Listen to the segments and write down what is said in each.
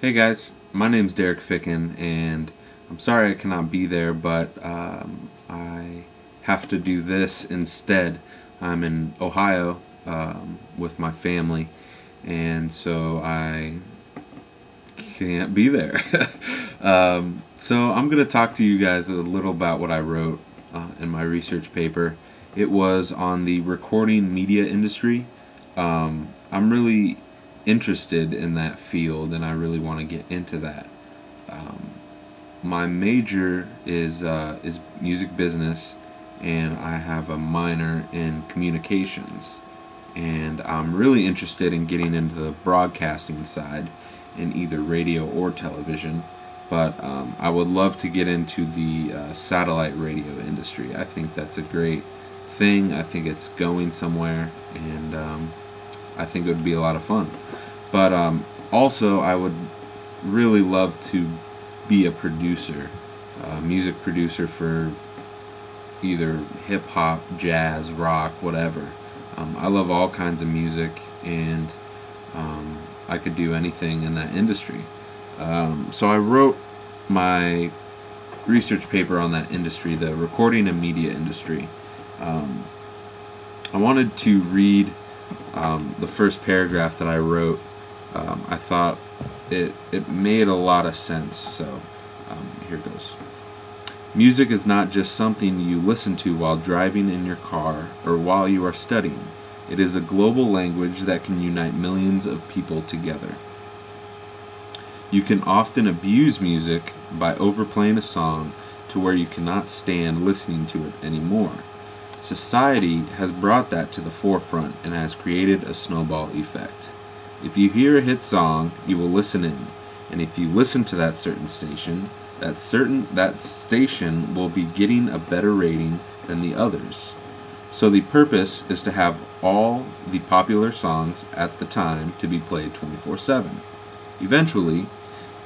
Hey guys, my name's Derek Ficken, and I'm sorry I cannot be there, but I have to do this instead. I'm in Ohio with my family, and so I can't be there. So I'm going to talk to you guys a little about what I wrote in my research paper. It was on the recording media industry. I'm really interested in that field, and I really want to get into that. My major is music business, and I have a minor in communications. And I'm really interested in getting into the broadcasting side in either radio or television. But I would love to get into the satellite radio industry. I think that's a great thing. I think it's going somewhere, and I think it would be a lot of fun. But also, I would really love to be a producer, a music producer for either hip hop, jazz, rock, whatever. I love all kinds of music, and I could do anything in that industry. So I wrote my research paper on that industry, the recording and media industry. I wanted to read the first paragraph that I wrote. I thought it made a lot of sense, so here goes. Music is not just something you listen to while driving in your car or while you are studying. It is a global language that can unite millions of people together. You can often abuse music by overplaying a song to where you cannot stand listening to it anymore. Society has brought that to the forefront and has created a snowball effect. If you hear a hit song, you will listen in, and if you listen to that certain station, that station will be getting a better rating than the others. So the purpose is to have all the popular songs at the time to be played 24/7. Eventually,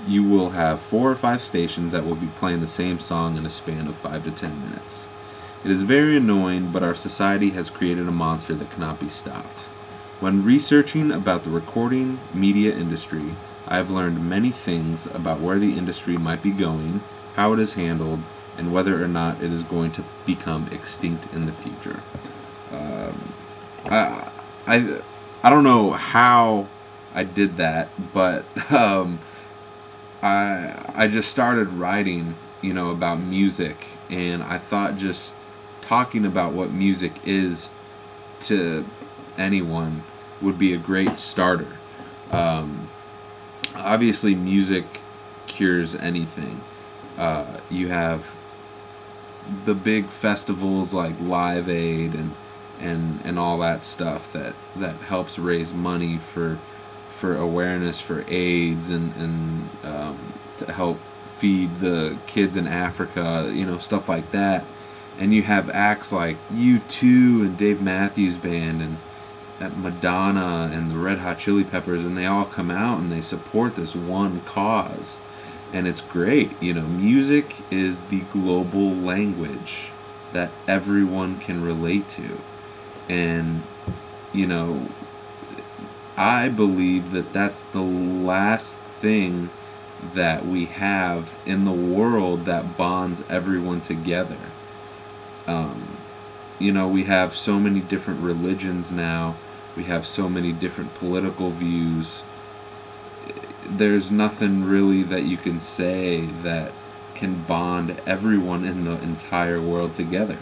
you will have 4 or 5 stations that will be playing the same song in a span of 5 to 10 minutes. It is very annoying, but our society has created a monster that cannot be stopped. When researching about the recording media industry, I have learned many things about where the industry might be going, how it is handled, and whether or not it is going to become extinct in the future. I don't know how I did that, but I just started writing, about music, and I thought just talking about what music is to anyone would be a great starter. Obviously, music cures anything. You have the big festivals like Live Aid and all that stuff that helps raise money for awareness for AIDS and to help feed the kids in Africa, stuff like that. And you have acts like U2 and Dave Matthews Band and Madonna and the Red Hot Chili Peppers, and they all come out and they support this one cause, and it's great. Music is the global language that everyone can relate to, and I believe that that's the last thing that we have in the world that bonds everyone together. We have so many different religions now. We have so many different political views. There's nothing really that you can say that can bond everyone in the entire world together,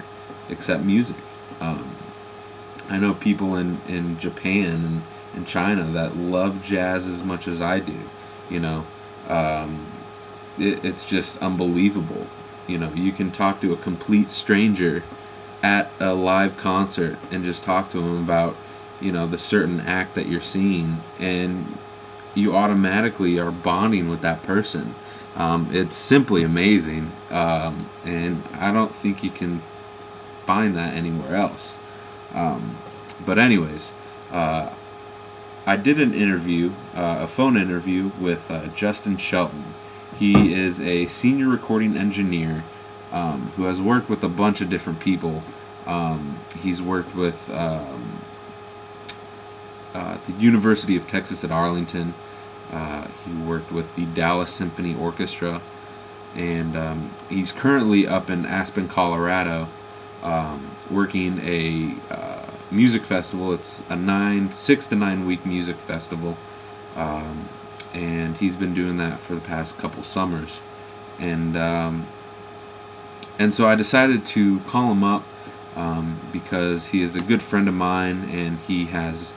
except music. I know people in Japan and China that love jazz as much as I do. It's just unbelievable. You can talk to a complete stranger at a live concert and just talk to them about the certain act that you're seeing, and you automatically are bonding with that person. It's simply amazing, and I don't think you can find that anywhere else. But anyways, I did an interview, a phone interview with Justin Shelton. He is a senior recording engineer who has worked with a bunch of different people. He's worked with the University of Texas at Arlington, He worked with the Dallas Symphony Orchestra, and he's currently up in Aspen, Colorado, working a music festival. It's a 6 to 9 week music festival, um, and he's been doing that for the past couple summers, and and so I decided to call him up because he is a good friend of mine, and he has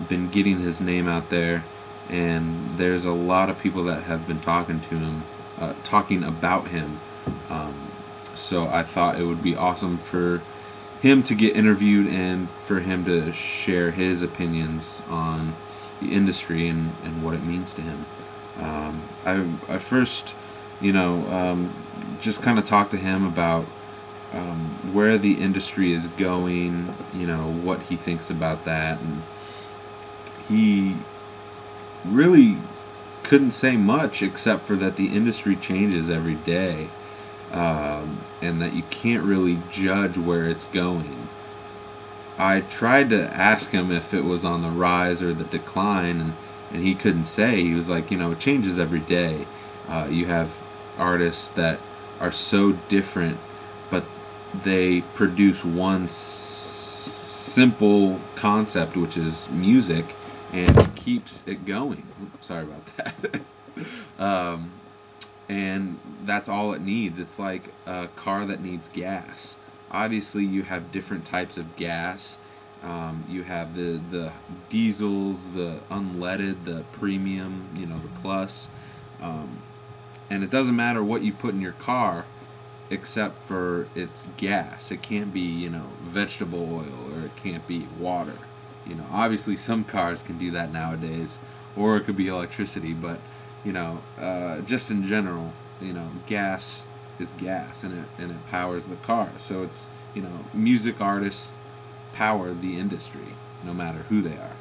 been getting his name out there, and there's a lot of people that have been talking to him, talking about him. Um, so I thought it would be awesome for him to get interviewed and for him to share his opinions on the industry and what it means to him. I first, just kind of talked to him about where the industry is going, what he thinks about that, and he really couldn't say much except for that the industry changes every day, and that you can't really judge where it's going. I tried to ask him if it was on the rise or the decline, and he couldn't say. He was like, it changes every day. You have artists that are so different, but they produce one simple concept, which is music, and it keeps it going. Oops, sorry about that. And that's all it needs. It's like a car that needs gas. Obviously, you have different types of gas. You have the diesels, the unleaded, the premium, the plus. And it doesn't matter what you put in your car, except for its gas. It can't be, vegetable oil, or it can't be water. Obviously some cars can do that nowadays, or it could be electricity, but, just in general, gas is gas, and it powers the car. So it's, music artists power the industry, no matter who they are.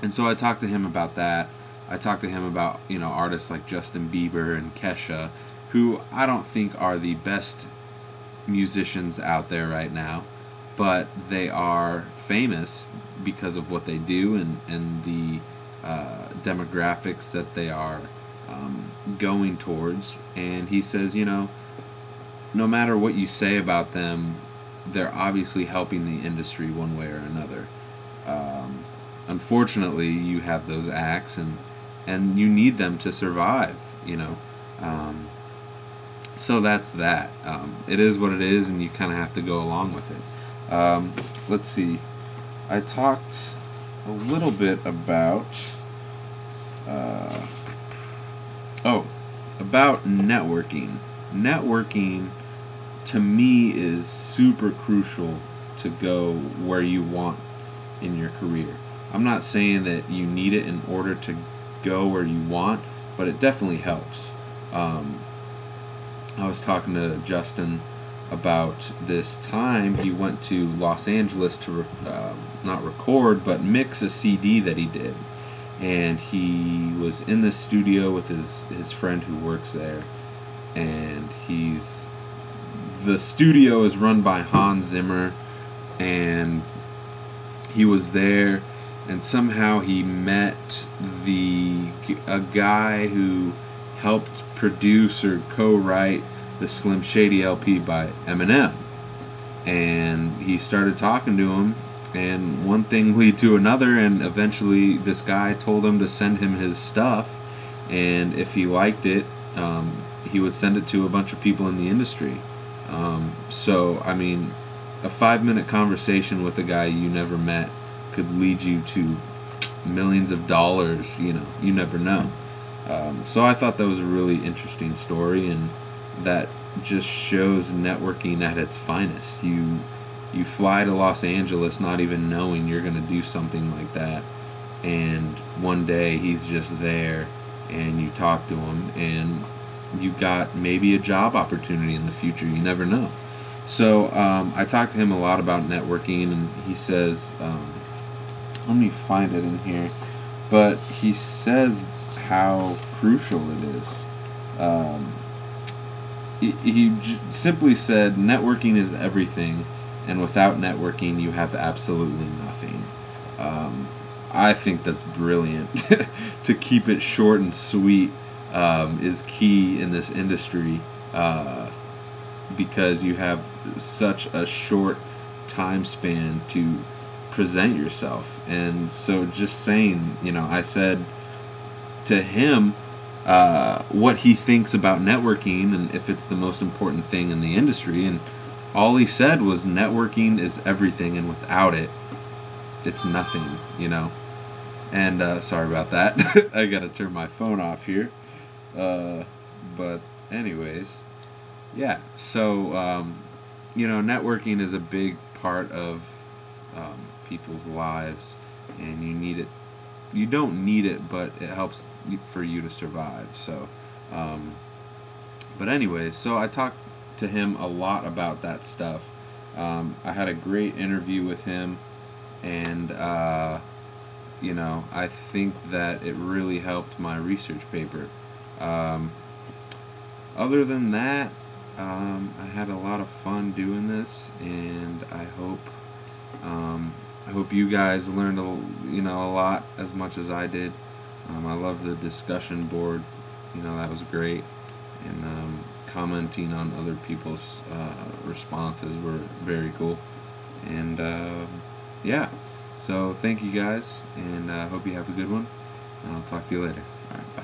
And so I talked to him about that. I talked to him about, artists like Justin Bieber and Kesha, who I don't think are the best musicians out there right now, but they are famous because of what they do and the demographics that they are going towards. And he says, no matter what you say about them, they're obviously helping the industry one way or another. Unfortunately, you have those acts, and you need them to survive, so that's that. It is what it is, and you kind of have to go along with it. Let's see. I talked a little bit about about networking. Networking, to me, is super crucial to go where you want in your career. I'm not saying that you need it in order to go where you want, but it definitely helps. I was talking to Justin about this time he went to Los Angeles to not record, but mix a CD that he did. And he was in the studio with his friend who works there, and the studio is run by Hans Zimmer, and he was there, and somehow he met a guy who helped produce or co-write the Slim Shady LP by Eminem. And he started talking to him, and one thing led to another, and eventually this guy told him to send him his stuff, and if he liked it, he would send it to a bunch of people in the industry. So, I mean, a 5-minute conversation with a guy you never met could lead you to millions of dollars, you never know. So I thought that was a really interesting story, and that just shows networking at its finest. You fly to Los Angeles not even knowing you're going to do something like that, and one day he's just there, and you talk to him, and you got maybe a job opportunity in the future. You never know. So I talked to him a lot about networking, and he says, let me find it in here, but he says how crucial it is. He simply said, networking is everything, and without networking, you have absolutely nothing. I think that's brilliant. To keep it short and sweet is key in this industry, because you have such a short time span to present yourself. And so just saying, I said to him what he thinks about networking and if it's the most important thing in the industry, and all he said was networking is everything, and without it, it's nothing. And sorry about that. I gotta turn my phone off here. But anyways, yeah. So networking is a big part of people's lives, and you need it. You don't need it, but it helps for you to survive. So, but anyways, so I talked to him a lot about that stuff. I had a great interview with him, and I think that it really helped my research paper. Other than that, I had a lot of fun doing this, and I hope you guys learned a lot as much as I did. I love the discussion board. That was great, and commenting on other people's responses were very cool. And yeah, so thank you guys, and I hope you have a good one. And I'll talk to you later. All right, bye.